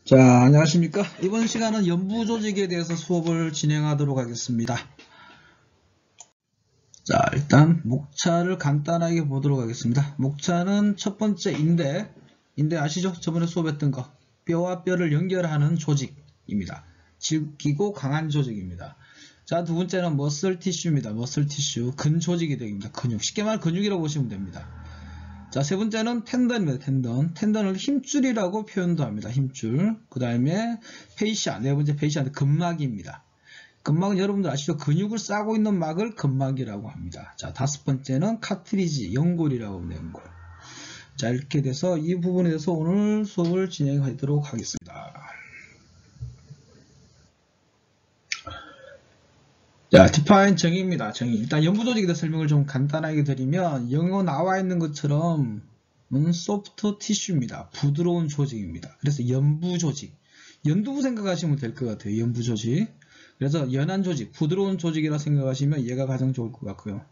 자, 안녕하십니까. 이번 시간은 연부 조직에 대해서 수업을 진행하도록 하겠습니다. 자, 일단 목차를 간단하게 보도록 하겠습니다. 목차는 첫 번째 인대 아시죠? 저번에 수업했던 거. 뼈와 뼈를 연결하는 조직입니다. 질기고 강한 조직입니다. 자, 두 번째는 머슬 티슈입니다. 머슬 티슈, 근조직이 되겠습니다. 근육. 쉽게 말하면 근육이라고 보시면 됩니다. 자, 세 번째는 텐던입니다. 텐던을 힘줄이라고 표현도 합니다. 힘줄. 그 다음에 페이시아, 네 번째 페이시아는 근막입니다. 근막은 여러분들 아시죠? 근육을 싸고 있는 막을 근막이라고 합니다. 자, 다섯 번째는 카트리지, 연골이라고 합니다. 연골. 자, 이렇게 돼서 이 부분에 대해서 오늘 수업을 진행하도록 하겠습니다. 자, define 정의입니다. 정의. 일단 연부조직에 대해 설명을 좀 간단하게 드리면 영어 나와 있는 것처럼 소프트 티슈입니다. 부드러운 조직입니다. 그래서 연부조직. 연두부 생각하시면 될 것 같아요. 연부조직. 그래서 연한 조직, 부드러운 조직이라 생각하시면 얘가 가장 좋을 것 같고요.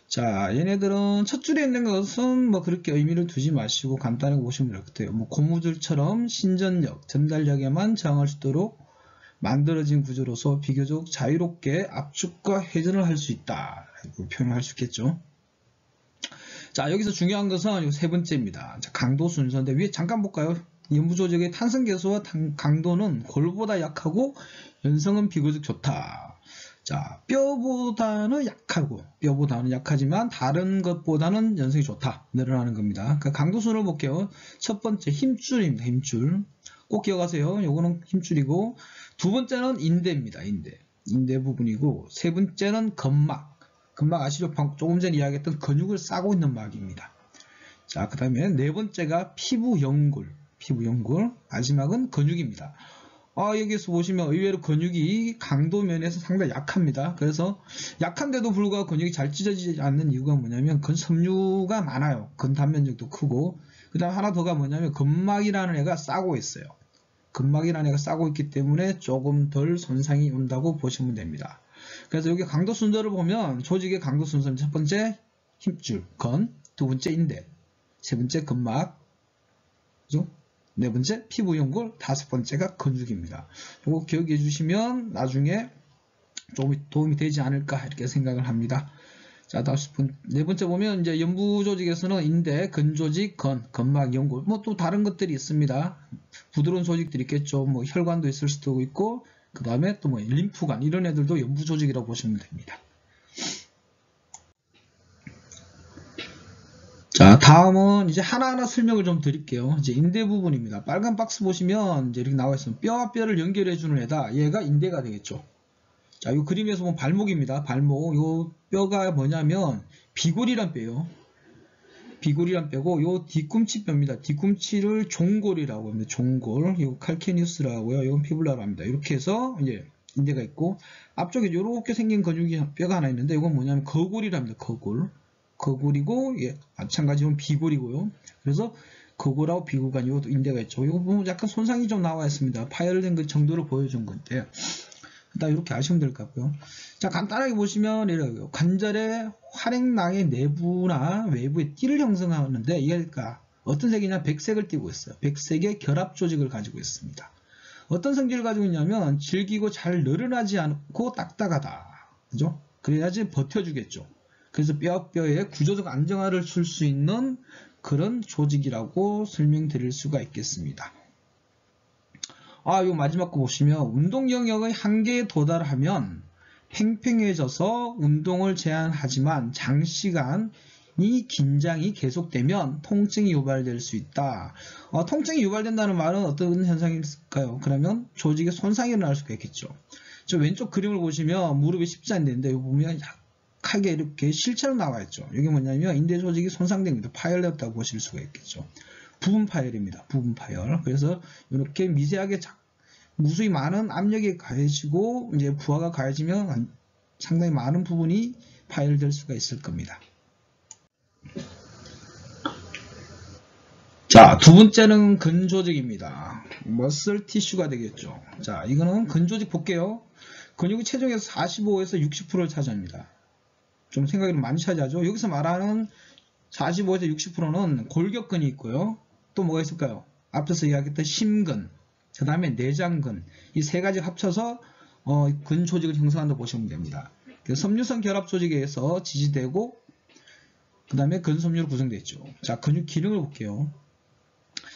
자, 얘네들은 첫 줄에 있는 것은 뭐 그렇게 의미를 두지 마시고 간단하게 보시면 될 것 같아요. 뭐 고무줄처럼 신전력, 전달력에만 저항할 수 있도록 만들어진 구조로서 비교적 자유롭게 압축과 회전을 할 수 있다. 표현할 수 있겠죠. 자, 여기서 중요한 것은 세 번째입니다. 자, 강도 순서인데 위에 잠깐 볼까요? 연부조직의 탄성계수와 강도는 골보다 약하고 연성은 비교적 좋다. 자, 뼈보다는 약하지만 다른 것보다는 연성이 좋다. 늘어나는 겁니다. 그러니까 강도 순으로 볼게요. 첫 번째 힘줄입니다. 힘줄. 꼭 기억하세요. 요거는 힘줄이고, 두 번째는 인대입니다. 인대 부분이고, 세 번째는 근막 아시죠? 조금 전에 이야기했던 근육을 싸고 있는 막입니다. 자, 그 다음에 네 번째가 피부 연골, 마지막은 근육입니다. 여기서 보시면 의외로 근육이 강도 면에서 상당히 약합니다. 그래서 약한데도 불구하고 근육이 잘 찢어지지 않는 이유가 뭐냐면 근섬유가 많아요. 근단면적도 크고, 그 다음 하나 더가 뭐냐면 근막이라는 애가 싸고 있어요. 근막이라는 애가 싸고 있기 때문에 조금 덜 손상이 온다고 보시면 됩니다. 그래서 여기 강도 순서를 보면 조직의 강도 순서는 첫 번째 힘줄, 두 번째 인대, 세 번째 근막, 그죠? 네 번째 피부 연골, 다섯 번째가 근육입니다. 이거 기억해 주시면 나중에 조금 도움이 되지 않을까 이렇게 생각을 합니다. 자, 네 번째 보면 이제 연부 조직에서는 인대, 근조직, 근막, 연골, 뭐 또 다른 것들이 있습니다. 부드러운 조직들이 있겠죠. 뭐 혈관도 있을 수도 있고, 그 다음에 또 뭐 림프관 이런 애들도 연부 조직이라고 보시면 됩니다. 자, 다음은 이제 하나하나 설명을 좀 드릴게요. 이제 인대 부분입니다. 빨간 박스 보시면 이제 이렇게 나와 있습니다. 뼈와 뼈를 연결해 주는 애다. 얘가 인대가 되겠죠. 자, 이 그림에서 보면 발목입니다. 발목. 요 뼈가 뭐냐면 비골이란 뼈예요. 비골이란 뼈고, 요 뒤꿈치 뼈입니다. 뒤꿈치를 종골이라고 합니다. 종골. 이거 칼케니우스라고 하고요. 이건 피블라로 합니다. 이렇게 해서 이제 인대가 있고, 앞쪽에 이렇게 생긴 근육이 뼈가 하나 있는데, 이건 뭐냐면 거골이랍니다. 거골이고, 예, 마찬가지로 비골이고요. 그래서 거골하고 비골간 요 인대가 있죠. 이거 보면 약간 손상이 좀 나와 있습니다. 파열된 그 정도를 보여준 건데, 일단 이렇게 아시면 될 것 같고요. 자, 간단하게 보시면 이래요. 관절의 활액낭의 내부나 외부에 띠를 형성하는데 이게 어떤 색이냐? 백색을 띠고 있어요. 백색의 결합 조직을 가지고 있습니다. 어떤 성질을 가지고 있냐면 질기고 잘 늘어나지 않고 딱딱하다. 그죠? 그래야지 버텨주겠죠. 그래서 뼈에 구조적 안정화를 줄 수 있는 그런 조직이라고 설명드릴 수가 있겠습니다. 요 마지막 거 보시면 운동 영역의 한계에 도달하면 팽팽해져서 운동을 제한하지만 장시간 이 긴장이 계속되면 통증이 유발될 수 있다. 통증이 유발된다는 말은 어떤 현상일까요? 그러면 조직에 손상이 일어날 수가 있겠죠. 저 왼쪽 그림을 보시면 무릎이 십자인데 여기 보면 약하게 이렇게 실체로 나와 있죠. 이게 뭐냐면 인대 조직이 손상됩니다. 파열되었다고 보실 수가 있겠죠. 부분 파열입니다. 부분 파열. 그래서 이렇게 미세하게 무수히 많은 압력이 가해지고 이제 부하가 가해지면 상당히 많은 부분이 파열될 수가 있을 겁니다. 자, 두 번째는 근조직입니다. 머슬 티슈가 되겠죠. 자, 이거는 근조직 볼게요. 근육이 체중에서 45에서 60%를 차지합니다. 좀 생각이 많이 차지하죠. 여기서 말하는 45에서 60%는 골격근이 있고요. 또 뭐가 있을까요? 앞서서 이야기했던 심근, 그 다음에 내장근. 이 세 가지 합쳐서 근 조직을 형성한다고 보시면 됩니다. 섬유성 결합 조직에 의해서 지지되고 그 다음에 근섬유로 구성되어 있죠. 자, 근육 기능을 볼게요.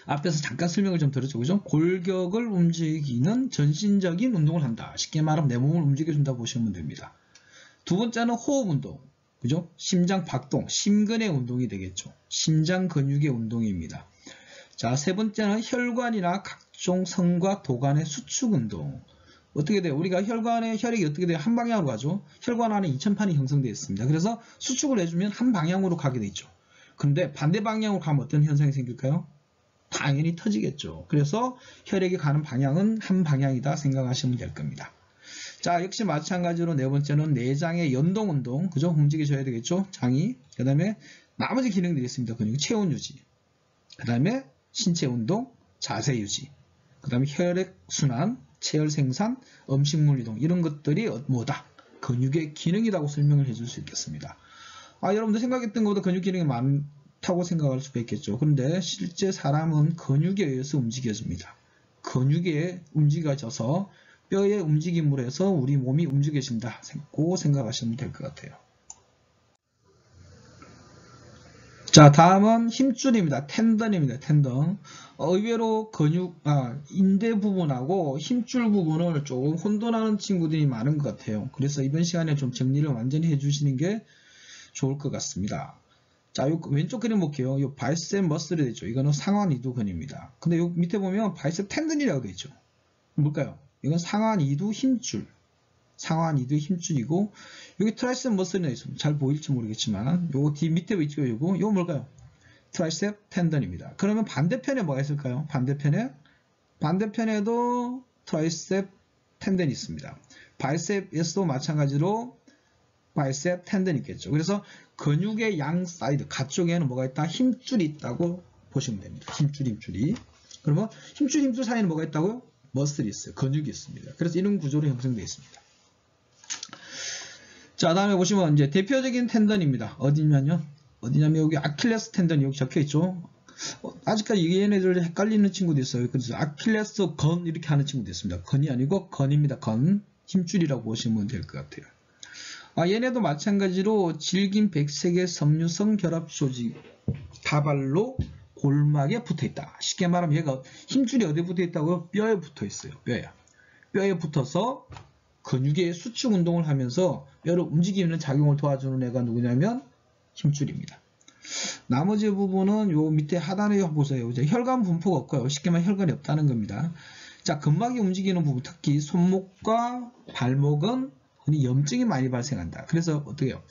앞에서 잠깐 설명을 좀 들었죠. 그죠? 골격을 움직이는 전신적인 운동을 한다. 쉽게 말하면 내 몸을 움직여준다고 보시면 됩니다. 두 번째는 호흡 운동. 그죠? 심장 박동, 심근의 운동이 되겠죠. 심장 근육의 운동입니다. 자, 세 번째는 혈관이나 각종 성과 도관의 수축 운동. 어떻게 돼요? 우리가 혈액이 어떻게 돼요? 한 방향으로 가죠. 혈관 안에 이천판이 형성되어 있습니다. 그래서 수축을 해주면 한 방향으로 가게 되죠. 그런데 반대 방향으로 가면 어떤 현상이 생길까요? 당연히 터지겠죠. 그래서 혈액이 가는 방향은 한 방향이다 생각하시면 될 겁니다. 자, 역시 마찬가지로 네 번째는 내장의 연동 운동. 그죠? 움직여줘야 되겠죠? 장이. 그 다음에 나머지 기능들이 있습니다. 근육 체온 유지. 그 다음에 신체 운동, 자세 유지. 그 다음에 혈액 순환, 체열 생산, 음식물 이동. 이런 것들이 뭐다? 근육의 기능이라고 설명을 해줄 수 있겠습니다. 여러분들 생각했던 것보다 근육 기능이 많다고 생각할 수가 있겠죠. 그런데 실제 사람은 근육에 의해서 움직여집니다. 근육에 움직여져서 뼈의 움직임으로 해서 우리 몸이 움직여진다고 생각하시면 될 것 같아요. 자, 다음은 힘줄입니다. 텐던입니다. 텐던. 의외로 인대 부분하고 힘줄 부분을 조금 혼돈하는 친구들이 많은 것 같아요. 그래서 이번 시간에 좀 정리를 완전히 해주시는 게 좋을 것 같습니다. 자, 요 왼쪽 그림 볼게요. 요 바이셉 머슬이 되죠. 이거는 상완 이두근입니다. 근데 요 밑에 보면 바이셉 텐던이라고 되어 있죠. 뭘까요? 이건 상완 이두 힘줄. 상완 이두 힘줄이고, 여기 트라이셉 머슬이 있습니다. 잘 보일지 모르겠지만, 요거 뒤 밑에 있죠. 요거 뭘까요? 트라이셉 텐던입니다. 그러면 반대편에 뭐가 있을까요? 반대편에도 트라이셉 텐던이 있습니다. 바이셉에서도 마찬가지로 바이셉 텐던이 있겠죠. 그래서 근육의 양 사이드, 가쪽에는 뭐가 있다? 힘줄이 있다고 보시면 됩니다. 힘줄이. 그러면 힘줄 사이에는 뭐가 있다고요? 머슬이 있어요. 근육이 있습니다. 그래서 이런 구조로 형성되어 있습니다. 자, 다음에 보시면 이제 대표적인 텐던입니다. 어디냐면 여기 아킬레스 텐던이 여기 적혀 있죠. 아직까지 얘네들 헷갈리는 친구도 있어요. 그래서 아킬레스 건 이렇게 하는 친구도 있습니다. 건이 아니고 건입니다. 건. 힘줄이라고 보시면 될 것 같아요. 얘네도 마찬가지로 질긴 백색의 섬유성 결합 조직 다발로 골막에 붙어 있다. 쉽게 말하면 얘가 힘줄이 어디에 붙어 있다고요? 뼈에 붙어 있어요. 뼈에 붙어서 근육의 수축 운동을 하면서 뼈를 움직이는 작용을 도와주는 애가 누구냐면 힘줄입니다. 나머지 부분은 요 밑에 하단에 보세요. 이제 혈관 분포가 없고요. 쉽게 말하면 혈관이 없다는 겁니다. 자, 근막이 움직이는 부분, 특히 손목과 발목은 염증이 많이 발생한다. 그래서 어떻게 해요?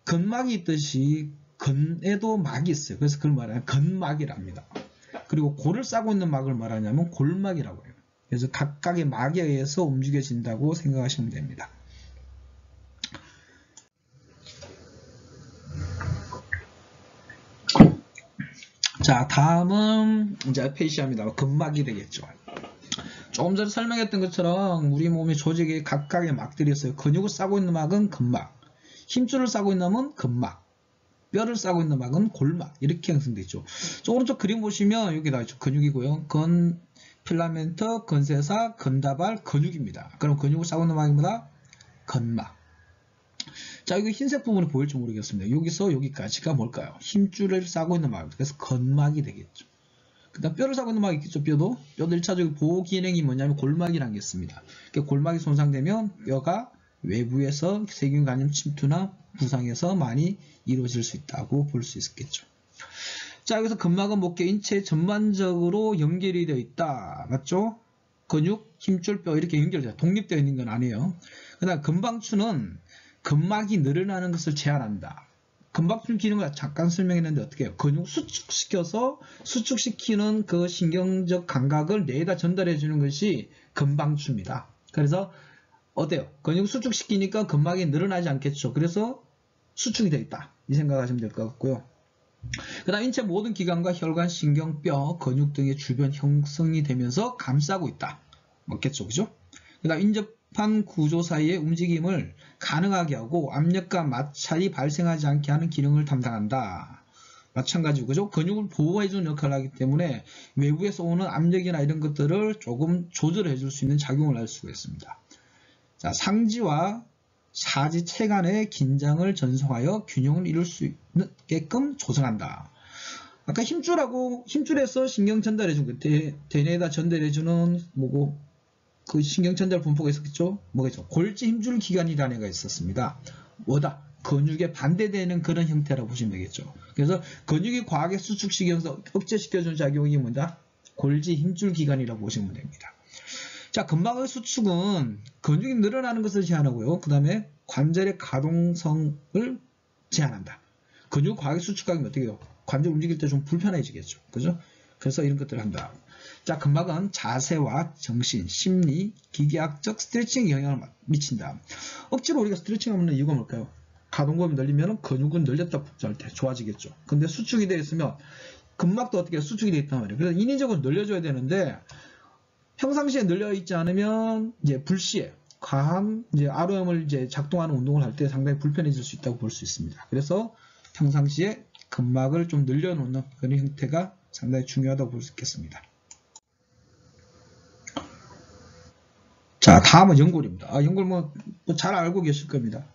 근막이 있듯이 근에도 막이 있어요. 그래서 그걸 말하면 근막이랍니다. 그리고 골을 싸고 있는 막을 말하냐면 골막이라고 해요. 그래서 각각의 막에 의해서 움직여진다고 생각하시면 됩니다. 자, 다음은 이제 페이시아입니다. 근막이 되겠죠. 조금 전에 설명했던 것처럼 우리 몸의 조직에 각각의 막들이 있어요. 근육을 싸고 있는 막은 근막, 힘줄을 싸고 있는 막은 근막, 뼈를 싸고 있는 막은 골막, 이렇게 형성되어 있죠. 오른쪽 그림 보시면 여기 나와있죠. 근육이고요. 필라멘트, 근세사, 근다발, 근육입니다. 그럼 근육을 싸고 있는 막입니다. 근막. 자, 여기 흰색 부분이 보일지 모르겠습니다. 여기서 여기까지가 뭘까요? 힘줄을 싸고 있는 막입니다. 그래서 근막이 되겠죠. 그 다음 뼈를 싸고 있는 막이 있겠죠. 뼈도 1차적인 보호 기능이 뭐냐면 골막이라는 게 있습니다. 골막이 손상되면 뼈가 외부에서 세균 감염 침투나 부상에서 많이 이루어질 수 있다고 볼 수 있겠죠. 자, 여기서 근막은 목계 인체 전반적으로 연결이 되어 있다. 맞죠? 근육, 힘줄, 뼈 이렇게 연결돼요. 독립되어 있는 건 아니에요. 그 다음 근방추는 근막이 늘어나는 것을 제한한다. 근방추 기능을 잠깐 설명했는데 어떻게 해요? 근육 수축시키는 그 신경적 감각을 뇌에다 전달해 주는 것이 근방추입니다. 그래서 어때요? 근육 수축시키니까 근막이 늘어나지 않겠죠. 그래서 수축이 되어 있다. 이 생각하시면 될 것 같고요. 그 다음 인체 모든 기관과 혈관, 신경, 뼈, 근육 등의 주변 형성이 되면서 감싸고 있다. 맞겠죠? 그죠? 그 다음 인접한 구조 사이의 움직임을 가능하게 하고 압력과 마찰이 발생하지 않게 하는 기능을 담당한다. 마찬가지고, 그죠? 근육을 보호해주는 역할을 하기 때문에 외부에서 오는 압력이나 이런 것들을 조금 조절해 줄 수 있는 작용을 할 수가 있습니다. 자, 상지와 사지 체간의 긴장을 전송하여 균형을 이룰 수 있게끔 조성한다. 아까 힘줄에서 신경 전달해준 거, 대뇌에다 전달해주는 뭐고, 그 신경 전달 분포가 있었겠죠? 뭐가 있죠? 골지 힘줄 기관이라는 애가 있었습니다. 뭐다? 근육에 반대되는 그런 형태라고 보시면 되겠죠. 그래서 근육이 과하게 수축시켜서 억제시켜주는 작용이 뭐다? 골지 힘줄 기관이라고 보시면 됩니다. 자, 근막의 수축은 근육이 늘어나는 것을 제한하고요. 그 다음에 관절의 가동성을 제한한다. 근육 과하게 수축하면 어떻게 해요? 관절 움직일 때 좀 불편해지겠죠. 그죠? 그래서 이런 것들을 한다. 자, 근막은 자세와 정신, 심리, 기계학적 스트레칭에 영향을 미친다. 억지로 우리가 스트레칭 하는 이유가 뭘까요? 가동범위 늘리면 근육은 늘렸다 복잡할 때 좋아지겠죠. 근데 수축이 되어 있으면 근막도 어떻게 수축이 되어 있단 말이에요. 그래서 인위적으로 늘려줘야 되는데 평상시에 늘려 있지 않으면 이제 불시에 과한 이제 ROM을 이제 작동하는 운동을 할 때 상당히 불편해질 수 있다고 볼 수 있습니다. 그래서 평상시에 근막을 좀 늘려놓는 그런 형태가 상당히 중요하다고 볼 수 있겠습니다. 자, 다음은 연골입니다. 연골 뭐 잘 알고 계실 겁니다.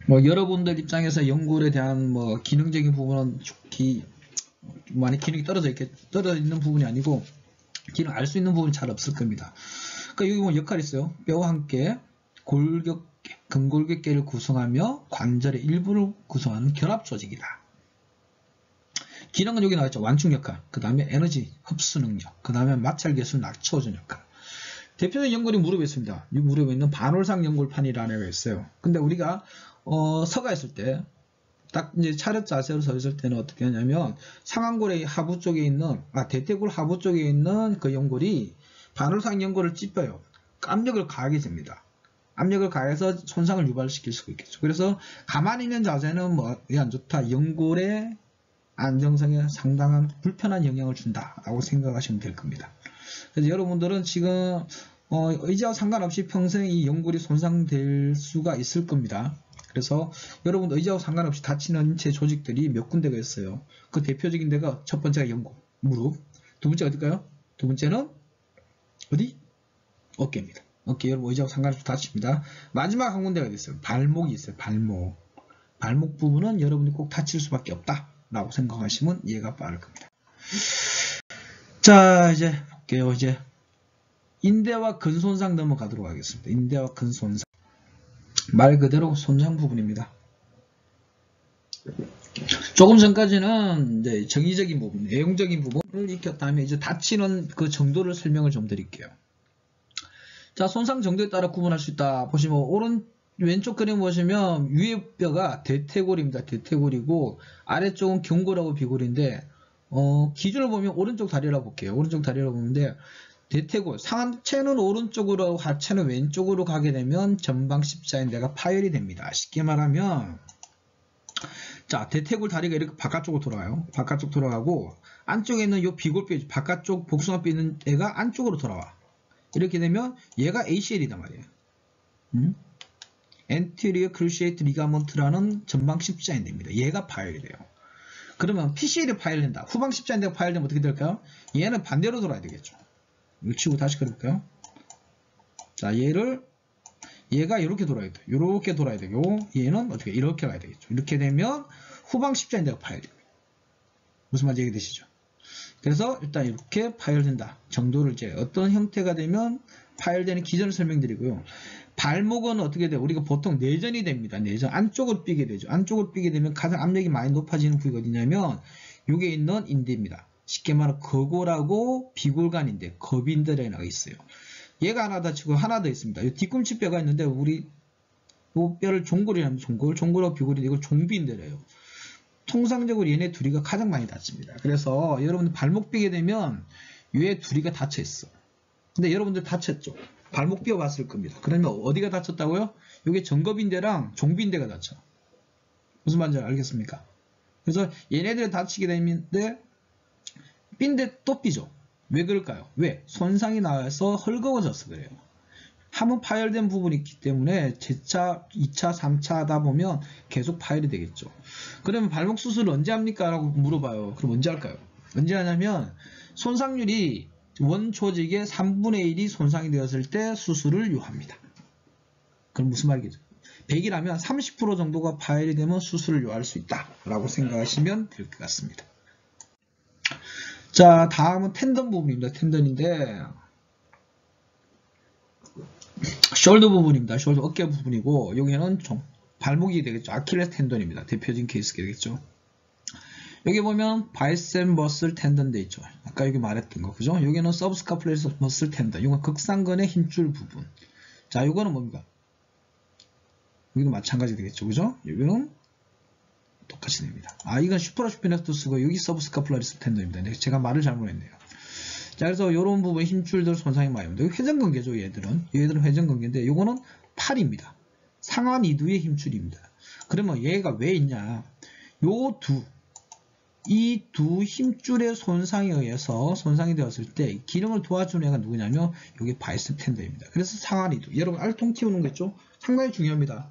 뭐 여러분들 입장에서 연골에 대한 뭐 기능적인 부분은 많이 기능이 떨어져 있는 부분이 아니고 기능 알 수 있는 부분이 잘 없을 겁니다. 그러니까 여기 뭐 역할이 있어요. 뼈와 함께 골격계, 근골격계를 구성하며 관절의 일부를 구성하는 결합 조직이다. 기능은 여기 나왔죠. 완충 역할, 그 다음에 에너지 흡수 능력, 그 다음에 마찰 개수를 낮춰주는 역할. 대표적인 연골이 무릎에 있습니다. 이 무릎에 있는 반월상 연골판이라는 애가 있어요. 근데 우리가 서가 있을 때 딱 이제 차렷 자세로 서 있을 때는 어떻게 하냐면 상완골의 하부 쪽에 있는 대퇴골 하부 쪽에 있는 그 연골이 반월상 연골을 찝어요. 압력을 가하게 됩니다. 압력을 가해서 손상을 유발시킬 수가 있겠죠. 그래서 가만히 있는 자세는 뭐 안 좋다. 연골의 안정성에 상당한 불편한 영향을 준다라고 생각하시면 될 겁니다. 그래서 여러분들은 지금 의지와 상관없이 평생 이 연골이 손상될 수가 있을 겁니다. 그래서 여러분 의지와 상관없이 다치는 인체 조직들이 몇 군데가 있어요. 그 대표적인 데가 첫 번째가 연골, 무릎. 두 번째가 어딜까요? 두 번째는 어디? 어깨입니다. 어깨 여러분 의지와 상관없이 다칩니다. 마지막 한 군데가 있어요. 발목이 있어요. 발목. 발목 부분은 여러분이 꼭 다칠 수밖에 없다라고 생각하시면 이해가 빠를 겁니다. 자, 이제 볼게요. 이제 인대와 근 손상 넘어가도록 하겠습니다. 인대와 근 손상. 말 그대로 손상 부분입니다. 조금 전까지는 이제 정의적인 부분, 내용적인 부분을 익혔다 하면 이제 다치는 그 정도를 설명을 좀 드릴게요. 자, 손상 정도에 따라 구분할 수 있다. 보시면 왼쪽 그림 보시면 위에 뼈가 대퇴골입니다. 대퇴골이고 아래쪽은 경골하고 비골인데 기준을 보면 오른쪽 다리라고 볼게요. 오른쪽 다리라고 보는데 대퇴골, 상체는 오른쪽으로 하체는 왼쪽으로 가게 되면 전방 십자인대가 파열이 됩니다. 쉽게 말하면 자, 대퇴골 다리가 이렇게 바깥쪽으로 돌아와요. 바깥쪽 돌아가고 안쪽에 있는 이 비골뼈, 바깥쪽 복숭아뼈 있는 애가 안쪽으로 돌아와. 이렇게 되면 얘가 ACL이단 말이에요. Anterior Cruciate Ligament라는 전방 십자인대입니다. 얘가 파열이 돼요. 그러면 PCL이 파열된다. 후방 십자인대가 파열되면 어떻게 될까요? 얘는 반대로 돌아야 되겠죠. 이거 치고 다시 그려볼까요? 자, 얘가 이렇게 돌아야 돼요. 이렇게 돌아야 되고, 얘는 어떻게 이렇게 가야 되겠죠. 이렇게 되면 후방 십자인대가 파열돼요. 무슨 말인지 이해되시죠? 그래서 일단 이렇게 파열된다 정도를 이제 어떤 형태가 되면 파열되는 기전을 설명드리고요. 발목은 어떻게 돼요? 우리가 보통 내전이 됩니다. 내전 안쪽으로 삐게 되죠. 안쪽으로 삐게 되면 가장 압력이 많이 높아지는 부위가 어디냐면 여기에 있는 인대입니다. 쉽게 말하면 거골하고 비골간인데 겁인대라는 게 있어요. 얘가 하나 다치고 하나 더 있습니다. 이 뒤꿈치 뼈가 있는데 우리 이 뼈를 종골이라면 종골하고 비골인데 이걸 종비인대래요. 통상적으로 얘네 둘이가 가장 많이 다칩니다. 그래서 여러분들 발목 삐게 되면 얘 둘이가 다쳐 있어. 근데 여러분들 다쳤죠? 발목 뼈 봤을 겁니다. 그러면 어디가 다쳤다고요? 이게 정겁인대랑 종비인대가 다쳐. 무슨 말인지 알겠습니까? 그래서 얘네들이 다치게 되는데 삔데 또 삐죠. 왜 그럴까요? 왜? 손상이 나와서 헐거워져서 그래요. 한번 파열된 부분이 있기 때문에 재차, 2차, 3차 하다 보면 계속 파열이 되겠죠. 그러면 발목 수술을 언제 합니까? 라고 물어봐요. 그럼 언제 할까요? 언제 하냐면 손상률이 원 조직의 3분의 1이 손상이 되었을 때 수술을 요합니다. 그럼 무슨 말이겠죠? 100이라면 30% 정도가 파열이 되면 수술을 요할 수 있다 라고 생각하시면 될 것 같습니다. 자, 다음은 텐던 부분입니다. 텐던인데 숄더 부분입니다. 숄더 어깨 부분이고 여기는 좀 발목이 되겠죠. 아킬레스 텐던입니다. 대표적인 케이스가 되겠죠. 여기 보면 바이셉 머슬 텐던 돼 있죠. 아까 여기 말했던 거 그죠? 여기는 서브스카플레리스 머슬 텐던. 이건 극상근의 힘줄 부분. 자, 이거는 뭡니까? 여기도 마찬가지 되겠죠. 그죠? 여기는 똑같이 됩니다. 아, 이건 슈퍼라슈피네스투스고 여기 서브스카플라리스 텐던입니다. 제가 말을 잘못했네요. 자, 그래서 이런 부분 힘줄들 손상이 많이 옵니다. 여기 회전근개죠. 얘들은 회전근개인데 요거는 팔입니다. 상완 이두의 힘줄입니다. 그러면 얘가 왜 있냐? 이 두 힘줄의 손상에 의해서 손상이 되었을 때 기능을 도와주는 애가 누구냐면 여기 바이셉 텐더입니다. 그래서 상완 이두. 여러분 알통 튀우는 거죠? 상당히 중요합니다.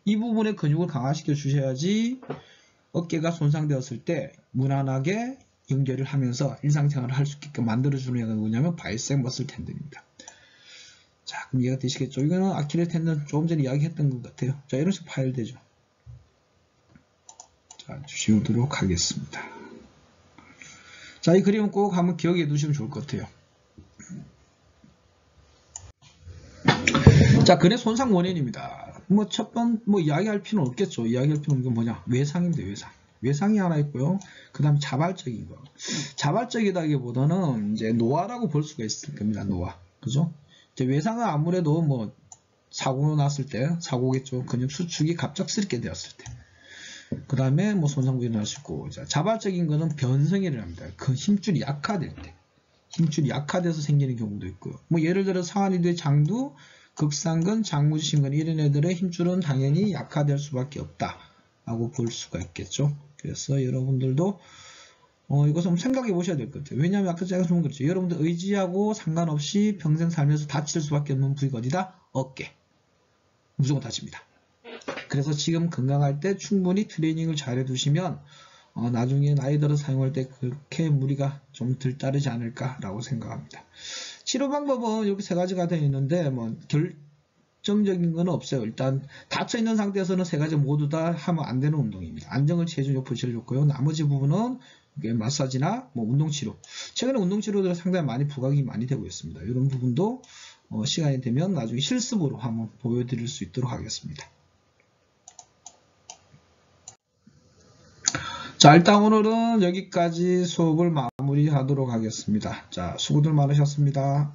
이 부분의 근육을 강화시켜 주셔야지 어깨가 손상되었을 때 무난하게 연결을 하면서 일상생활을 할 수 있게끔 만들어주는 애가 누구냐면 바이셉 머슬 텐더입니다. 자, 그럼 이해가 되시겠죠? 이거는 아킬레스 텐던 조금 전에 이야기했던 것 같아요. 자, 이런 식으로 파열되죠. 자, 지우도록 하겠습니다. 자, 이 그림은 꼭 한번 기억해 두시면 좋을 것 같아요. 자, 근의 손상 원인입니다. 이야기할 필요는 없겠죠. 이야기할 필요는 건 뭐냐? 외상입니다. 외상. 외상이 하나 있고요. 그 다음 자발적인 거. 자발적이다기보다는 이제 노화라고 볼 수가 있을 겁니다. 노화. 그죠? 이제 외상은 아무래도 사고 났을 때, 사고겠죠. 근육 수축이 갑작스럽게 되었을 때. 그 다음에 손상도 일어날 수 있고. 자, 자발적인 거는 변성이 일어납니다. 그 힘줄이 약화될 때. 힘줄이 약화돼서 생기는 경우도 있고요. 예를 들어 상완이두의 장두, 극상근, 장무지신근 이런 애들의 힘줄은 당연히 약화될 수밖에 없다 라고 볼 수가 있겠죠. 그래서 여러분들도 이것은 생각해 보셔야 될 것 같아요. 왜냐하면 아까 제가 좀 그랬죠. 여러분들 의지하고 상관없이 평생 살면서 다칠 수밖에 없는 부위가 어디다? 어깨. 무조건 다칩니다. 그래서 지금 건강할 때 충분히 트레이닝을 잘 해두시면 나중에 나이 들어 사용할 때 그렇게 무리가 좀 덜 따르지 않을까라고 생각합니다. 치료 방법은 여기 세 가지가 되어 있는데 결정적인 건 없어요. 일단 닫혀 있는 상태에서는 세 가지 모두 다 하면 안 되는 운동입니다. 안정을 체중 요포치를 줬고요. 나머지 부분은 마사지나 운동치료. 최근에 운동치료들은 상당히 많이 부각이 많이 되고 있습니다. 이런 부분도 시간이 되면 나중에 실습으로 한번 보여드릴 수 있도록 하겠습니다. 자, 일단 오늘은 여기까지 수업을 마무리하도록 하겠습니다. 자, 수고들 많으셨습니다.